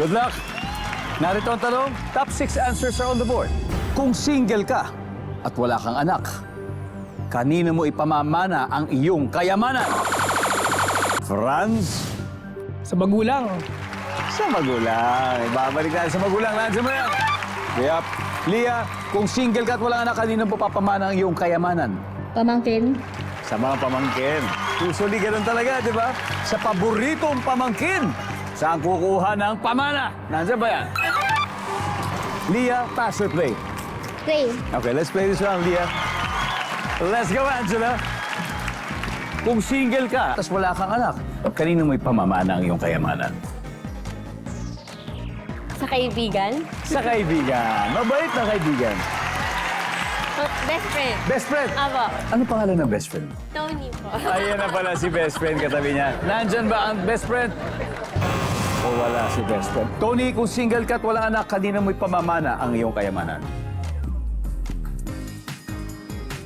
Good luck. Narito ang tanong, top 6 answers are on the board. Kung single ka at wala kang anak, kanino mo ipamamana ang iyong kayamanan? Franz? Sa magulang. Sa magulang. Ibabalik natin sa magulang. Nandiyan mo yan. Yep. Lia, kung single ka at walang anak, kanino mo papamana ang iyong kayamanan? Pamangkin. Sa mga pamangkin. Usually ganun talaga, di ba? Sa paboritong pamangkin. Saan kukuha ng pamana? Nandiyan ba yan? Lia, pass or play? Play. Okay, let's play this round, Lia. Let's go, Angela. Kung single ka, tapos wala kang anak, kanino mo ipamamana ang iyong kayamanan? Sa kaibigan. Sa kaibigan. Mabait na kaibigan. Best friend. Best friend. Apo. Ano pangalan ng best friend? Tony po. Ayan na pala si best friend katabi niya. Nandyan ba ang best friend? O wala si best friend. Tony, kung single ka at walang anak, kanino mo ipamamana ang iyong kayamanan?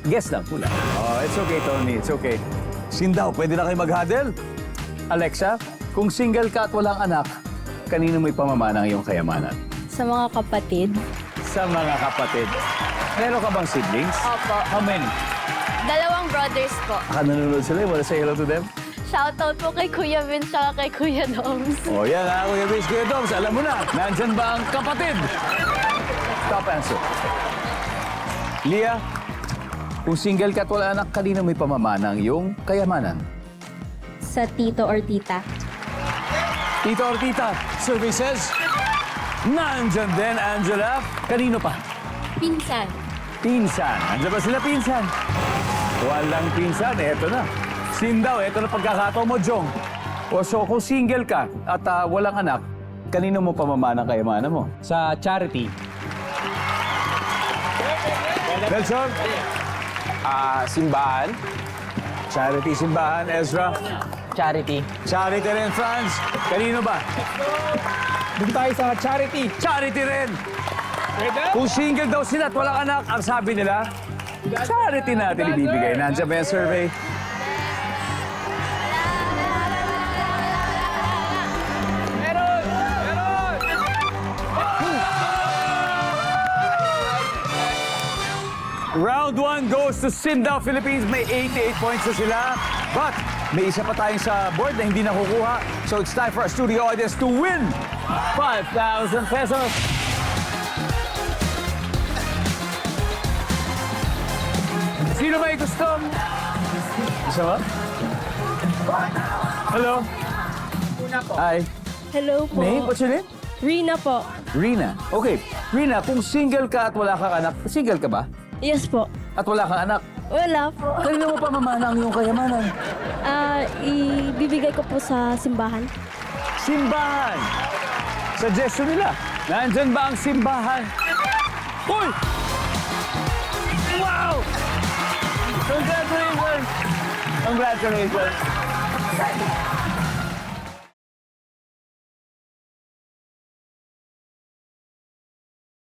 Guess lang, pula. Oh, it's okay, Tony. It's okay. Sindaw, pwede na kayo mag-huddle? Alexa, kung single ka at walang anak, kanino mo ipamamana ang iyong kayamanan? Sa mga kapatid. Sa mga kapatid. Meron ka bang siblings? Opo. How many? 2 brothers po. Nanonood sila. Wanna say hello to them? Shoutout po kay Kuya Vince at kay Kuya Doms. O yan ha, Kuya Vince, Kuya Doms, alam mo na, nandyan ba ang kapatid? Top answer. Lia, kung single ka at wala anak, kanino may pamamana ang iyong kayamanan? Sa tito or tita. Tito or tita, survey says, nandyan din, Angela. Kanino pa? Pinsan. Pinsan. Nandiyan ba sila pinsan? Walang pinsan, eto na. Sindaw, eto na pagkakataon mo, Jong. O so, kung single ka at walang anak, kanino mo pamamana ang kayamanan mo? Sa charity. Nelson? Simbahan. Charity simbahan, Ezra. Charity. Charity rin, Franz. Kanino ba? Dito tayo sa charity. Charity rin. Kung single daw sila at walang anak, ang sabi nila, charity natin ibibigay. Nandiyan ba yung survey? Round 1 goes to Sindaw, Philippines. May 88 points na sila. But may isa pa tayong sa board na hindi nakukuha. So it's time for our studio audience to win 5,000 pesos. Sino may gusto? Isa ba? Hello? Hi. Hello po. Name? What's your name? Rina po. Rina. Okay. Rina, kung single ka at wala kang anak, single ka ba? Yes po. At wala kang anak, Wala po. kanino mo pamamana ang iyong kayamanan? Ibibigay ko po sa simbahan. Simbahan! Suggestion nila. Nandyan ba ang simbahan? Uy! Wow! Congratulations! Congratulations!